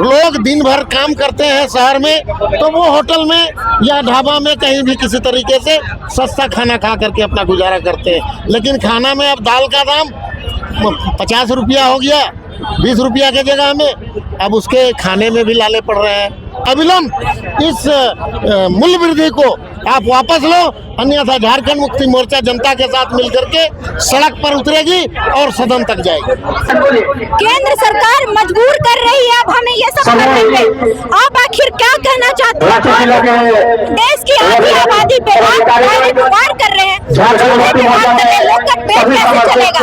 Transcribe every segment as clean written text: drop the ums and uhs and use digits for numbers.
लोग दिन भर काम करते हैं शहर में, तो वो होटल में या ढाबा में कहीं भी किसी तरीके से सस्ता खाना खा करके अपना गुजारा करते हैं। लेकिन खाना में अब दाल का दाम 50 रुपया हो गया, 20 रुपया की जगह में अब उसके खाने में भी लाले पड़ रहे हैं। अविलंब इस मूल्य वृद्धि को आप वापस लो, अन्यथा झारखंड मुक्ति मोर्चा जनता के साथ मिलकर के सड़क पर उतरेगी और सदन तक जाएगी। केंद्र सरकार मजबूर कर रही है अब हमें ये सब करने पे। आप आखिर क्या कहना चाहते हैं? देश की आधी आबादी पे आप वार कर रहे हैं, लोग का पेट कैसे चलेगा?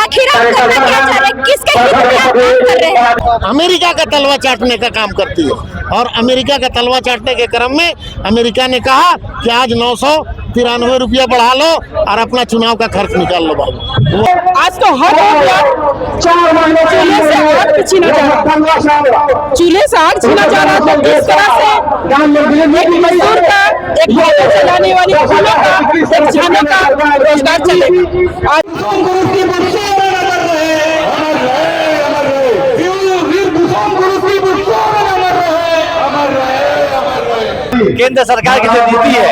आखिर आप करना क्या चाह रहे हैं? किसके हित में आप काम कर रहे हैं? अमेरिका का तलवा चाटने का काम करती है, और अमेरिका का तलवा चाटने के क्रम में अमेरिका ने कहा कि आज 993 रुपया बढ़ा लो और अपना चुनाव का खर्च निकाल लो बाबू। आज तो हर चूल्हे से आग छीना जा रहा, चूल्हे से आग छीना जा रहा था। इस तरह से एक मजदूर का, एक होटल चलाने वाली खाना का, एक खाने का रोजगार चलेगा। केंद्र सरकार की जो नीति है,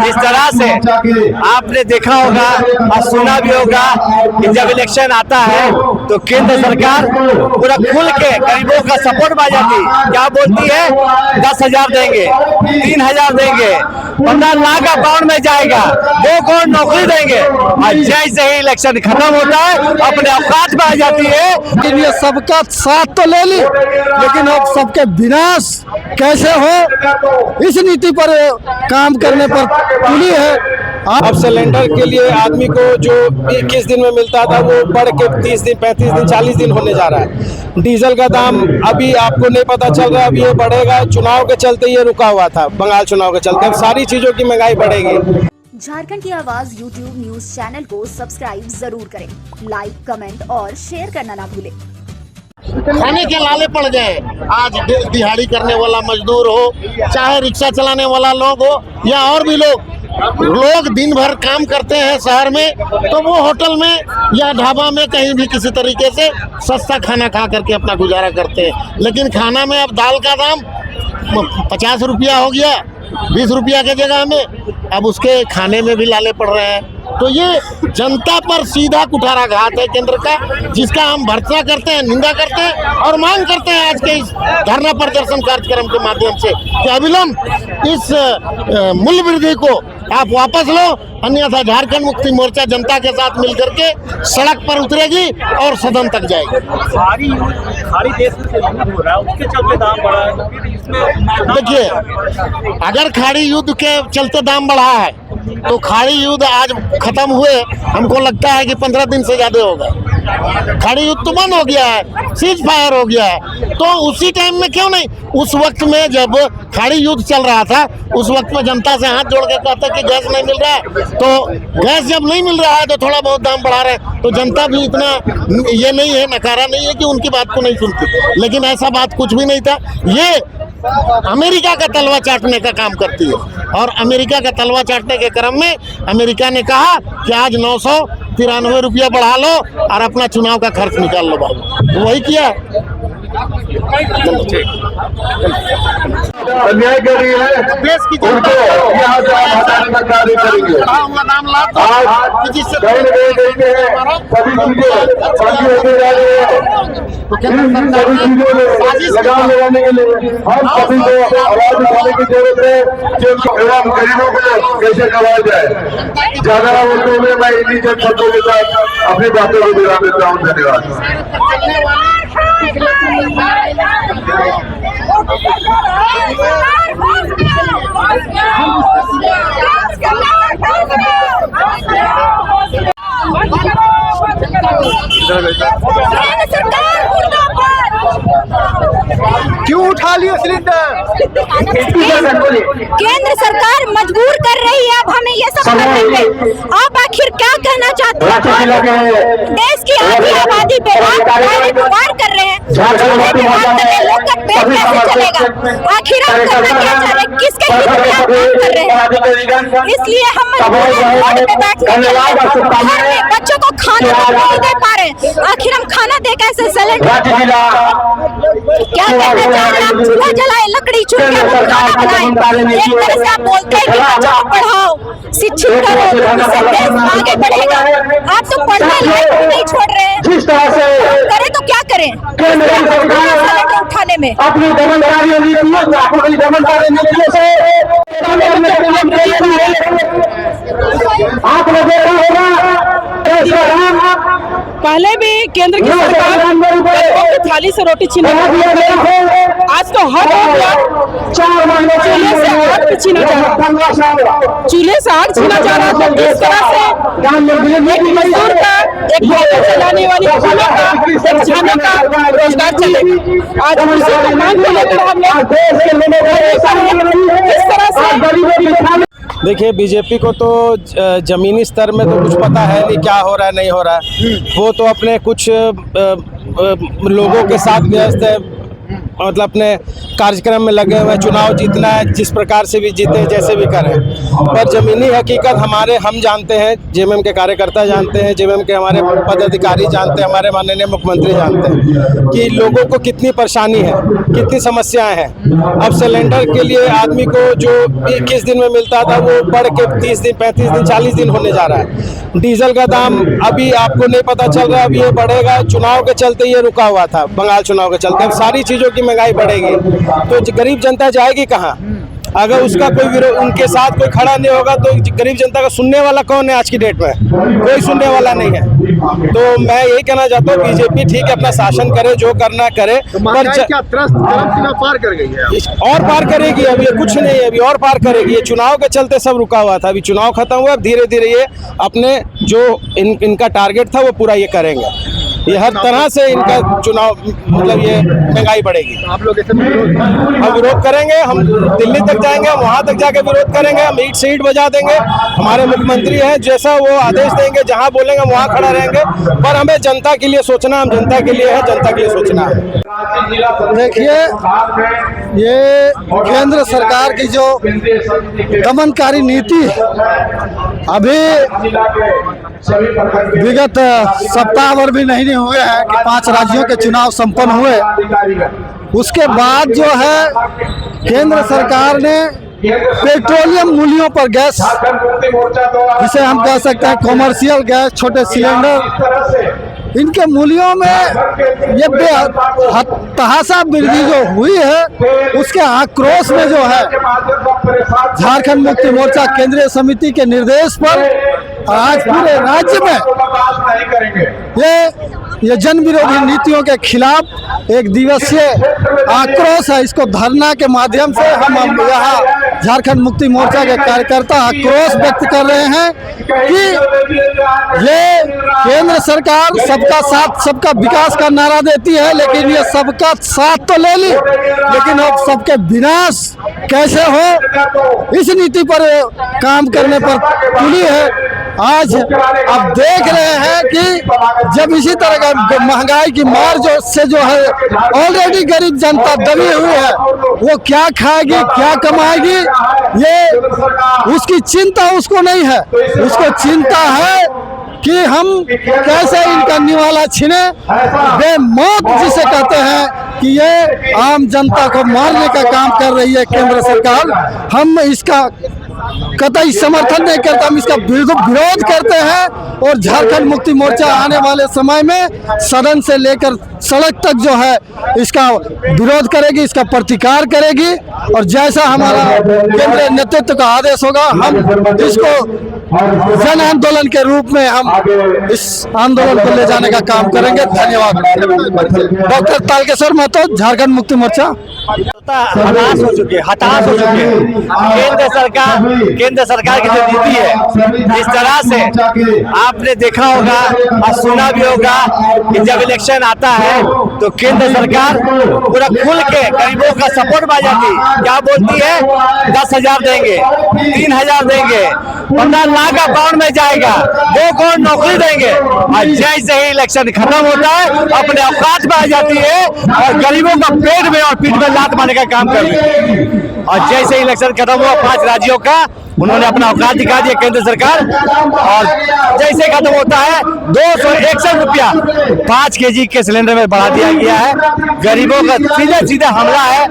इस तरह से आपने देखा होगा और सुना भी होगा कि जब इलेक्शन आता है तो केंद्र सरकार पूरा खुल के गरीबों का सपोर्ट में आ जाती। क्या बोलती है? 10,000 देंगे, 3,000 देंगे, 15 लाख अकाउंट में जाएगा, 2 करोड़ नौकरी देंगे। और जैसे ही इलेक्शन खत्म होता है अपने औकात में आ जाती है। लेकिन ये सबका साथ तो ले ली, लेकिन अब सबके विनाश कैसे हो इस नीति पर काम करने पर तुली है। अब सिलेंडर के लिए आदमी को जो 21 दिन में मिलता था वो बढ़ के 30 दिन, 35 दिन, 40 दिन होने जा रहा है। डीजल का दाम अभी आपको नहीं पता चल रहा, अभी ये बढ़ेगा। चुनाव के चलते ये रुका हुआ था, बंगाल चुनाव के चलते। अब सारी चीजों की महंगाई बढ़ेगी। झारखंड की आवाज YouTube न्यूज चैनल को सब्सक्राइब जरूर करें, लाइक, कमेंट और शेयर करना ना भूलें। खाने के लाले पड़ गए। आज दिहाड़ी करने वाला मजदूर हो, चाहे रिक्शा चलाने वाला लोग हो, या और भी लोग दिन भर काम करते हैं शहर में, तो वो होटल में या ढाबा में कहीं भी किसी तरीके से सस्ता खाना खा करके अपना गुजारा करते हैं। लेकिन खाना में अब दाल का दाम 50 रुपया हो गया, 20 रुपया की जगह में अब उसके खाने में भी लाले पड़ रहे हैं। तो ये जनता पर सीधा कुठाराघात है केंद्र का, जिसका हम भर्त्सना करते हैं, निंदा करते हैं और मांग करते हैं आज के इस धरना प्रदर्शन कार्यक्रम के माध्यम से कि अविलंब इस मूल्य वृद्धि को आप वापस लो, अन्यथा झारखंड मुक्ति मोर्चा जनता के साथ मिलकर के सड़क पर उतरेगी और सदन तक जाएगी। खाड़ी देश में हो रहा है, उसके चलते दाम बढ़ा है। देखिए, अगर खाड़ी युद्ध के चलते दाम बढ़ा है तो खाड़ी युद्ध आज खत्म हुए हमको लगता है कि 15 दिन से ज्यादा हो गए। खाड़ी युद्ध तो बंद हो गया है, सीज फायर हो गया है, तो उसी टाइम में क्यों नहीं? उस वक्त में जब खाड़ी युद्ध चल रहा था, उस वक्त में जनता से हाथ जोड़ के कहता कि गैस नहीं मिल रहा है, तो गैस जब नहीं मिल रहा है तो थोड़ा बहुत दाम बढ़ा रहे हैं। तो जनता भी इतना ये नहीं है, नकारा नहीं है कि उनकी बात को नहीं सुनती। लेकिन ऐसा बात कुछ भी नहीं था। ये अमेरिका का तलवा चाटने का काम करती है, और अमेरिका का तलवा चाटने के क्रम में अमेरिका ने कहा कि आज 993 रुपया बढ़ा लो और अपना चुनाव का खर्च निकाल लो बाबू। वही किया। अन्याय कर रही है देश की उनको यहाँ से आप हटाने का कार्य करेंगे। आज कहीं न कहीं देखते हैं सभी चीजें बाकी होते जा रही है। इन सभी चीजों में लगाम लगाने के लिए हम सभी को आवाज उठाने की जरूरत है कि उनको एवं गरीबों को कैसे करवाया जाए। ज्यादा वोटों में मैं इन्हीं चंद शब्दों के साथ अपनी बातों को विराम देता हूँ। धन्यवाद। क्यों उठा लिया सिलेंडर? केंद्र सरकार मजबूर कर रही है अब हमें ये सब करने पे। आप आखिर क्या कहना चाहते हैं? देश की आधी आबादी पे डायरेक्ट वार कर रहे हैं, लोग का पेट कैसे चलेगा? आखिर आप करना क्या चाह रहे हैं? किसके हित में आप काम कर रहे हैं? इसलिए हम रोड पे बैठने के लिए घर में बच्चों को खाना नहीं दे पा रहे। आखिर हम खाना दे कैसे? सिलेंडर क्या कहना चाह रहे हैं? आप चूल्हा जलाए, लकड़ी चूल के हम खाना बनाए। एक तरह से आप बोलते हैं कि बच्चों को पढ़ाओ, शिक्षित करो, इससे देश आगे बढ़ेगा। आप तो पढ़ने लायक नहीं छोड़ रहे हैं। करें तो क्या करें सिलेंडर उठाने में? पहले भी केंद्र की सरकार गरीबों की थाली से रोटी छीना, आज तो हद हो गया। चूल्हे से आग भी छीना जा रहा, चूल्हे से आग छीना जा रहा। तो इस तरह से एक मजदूर का, एक मोटर चलाने वाली महिला का, एक छाने का रोजगार चलेगा। आज उसी को मांग को लेकर हम लोग इस तरह से। देखिए, बीजेपी को तो जमीनी स्तर में तो कुछ पता है नहीं क्या हो रहा है नहीं हो रहा है। वो तो अपने कुछ लोगों के साथ व्यस्त है, मतलब अपने कार्यक्रम में लगे हुए। चुनाव जीतना है, जिस प्रकार से भी जीते, जैसे भी करें। पर ज़मीनी हकीकत हम जानते हैं, जेएमएम के कार्यकर्ता जानते हैं, जेएमएम के हमारे पदाधिकारी जानते हैं, हमारे माननीय मुख्यमंत्री जानते हैं कि लोगों को कितनी परेशानी है, कितनी समस्याएं हैं। अब सिलेंडर के लिए आदमी को जो 21 दिन में मिलता था वो बढ़ के 30 दिन, 35 दिन, 40 दिन होने जा रहा है। डीजल का दाम अभी आपको नहीं पता चल रहा, अब ये बढ़ेगा। चुनाव के चलते ये रुका हुआ था, बंगाल चुनाव के चलते। अब सारी चीज़ों की महंगाई बढ़ेगी तो गरीब जनता जाएगी कहाँ? अगर उसका कोई विरोध, उनके साथ कोई खड़ा नहीं होगा तो गरीब जनता का सुनने वाला कौन है? आज की डेट में कोई सुनने वाला नहीं है। तो मैं यही कहना चाहता हूँ, बीजेपी ठीक है, अपना शासन करे, जो करना करे, पर क्या त्रस्त पार कर गई है? और पार करेगी। अभी ये कुछ नहीं है, अभी और पार करेगी। ये चुनाव के चलते सब रुका हुआ था, अभी चुनाव खत्म हुआ, अब धीरे धीरे ये अपने जो इनका टारगेट था वो पूरा ये करेंगे। ये हर तरह से इनका चुनाव, मतलब ये महंगाई बढ़ेगी। आप लोग हम विरोध करेंगे, हम दिल्ली तक जाएंगे, वहाँ तक जाके विरोध करेंगे, हम ईंट से ईंट बजा देंगे। हमारे मुख्यमंत्री हैं, जैसा वो आदेश देंगे, जहाँ बोलेंगे वहाँ खड़ा रहेंगे। पर हमें जनता के लिए सोचना, हम जनता के लिए है, जनता के लिए सोचना है। देखिए, ये केंद्र सरकार की जो दमनकारी नीति है, अभी विगत सप्ताह भर भी नहीं हुए हैं कि 5 राज्यों के चुनाव संपन्न हुए। उसके बाद जो है केंद्र सरकार ने पेट्रोलियम मूल्यों पर गैस, जिसे हम कह सकते हैं कॉमर्शियल गैस, छोटे सिलेंडर, इनके मूल्यों में ये बेतहाशा वृद्धि जो हुई है, उसके आक्रोश में जो है झारखंड मुक्ति मोर्चा केंद्रीय समिति के निर्देश पर आज पूरे राज्य में ये जन विरोधी नीतियों के खिलाफ एक दिवसीय आक्रोश है। इसको धरना के माध्यम से हम यहाँ झारखंड मुक्ति मोर्चा के कार्यकर्ता आक्रोश व्यक्त कर रहे हैं कि ये केंद्र सरकार सबका साथ सबका विकास का नारा देती है, लेकिन ये सबका साथ तो ले ली, लेकिन अब सबके विनाश कैसे हो, इस नीति पर काम करने पर तुली है। आज आप देख रहे हैं कि जब इसी तरह का महंगाई की मार जो है ऑलरेडी गरीब जनता दबी हुई है, वो क्या खाएगी, क्या कमाएगी, ये उसकी चिंता उसको नहीं है। उसको चिंता है कि हम कैसे इनका निवाला छीने। बेमौत जिसे कहते हैं कि ये आम जनता को मारने का काम कर रही है केंद्र सरकार। हम इसका कतई समर्थन नहीं करता, हम इसका विरोध करते हैं। और झारखंड मुक्ति मोर्चा आने वाले समय में सदन से लेकर सड़क तक जो है इसका विरोध करेगी, इसका प्रतिकार करेगी। और जैसा हमारा केंद्रीय नेतृत्व का आदेश होगा, हम इसको जन आंदोलन के रूप में हम इस आंदोलन को ले जाने का काम करेंगे। धन्यवाद। डॉक्टर तारकेश्वर महतो, झारखंड मुक्ति मोर्चा। हताश हो चुके हैं। केंद्र सरकार की जो नीति है, इस तरह से आपने देखा होगा और सुना भी होगा कि जब इलेक्शन आता है तो केंद्र सरकार पूरा खुल के गरीबों का सपोर्ट पा जाती। क्या बोलती है? 10,000 देंगे, 3,000 देंगे, 15 लाख अकाउंट में जाएगा, 2 करोड़ नौकरी देंगे। और जैसे ही इलेक्शन खत्म होता है अपने औकात में आ जाती है और गरीबों का पेट में और पीठ में लात मारने का काम कर रही है। और जैसे ही इलेक्शन खत्म हुआ 5 राज्यों का उन्होंने अपना औकात दिखा दिया केंद्र सरकार। और जैसे खत्म होता है 261 रुपया 5 kg के सिलेंडर में बढ़ा दिया गया है। गरीबों का सीधे सीधे हमला है।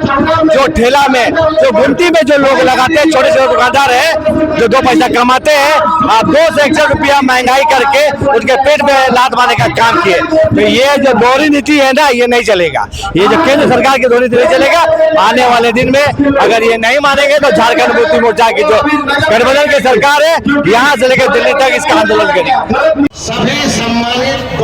जो ठेला में, जो गुमटी में जो लोग लगाते हैं, छोटे छोटे दुकानदार हैं जो 2 पैसा कमाते हैं, आप 261 रुपया महंगाई करके उनके पेट में लात मारने का काम किए। तो ये जो दोहरी नीति है ना, ये नहीं चलेगा। ये जो केंद्र सरकार की दोहरी नीति नहीं चलेगा। आने वाले दिन में अगर ये नहीं मानेंगे तो झारखंड मुक्ति मोर्चा की जो गठबंधन की सरकार है, यहाँ से लेकर दिल्ली तक इसका आंदोलन करेगी। सभी सम्मानित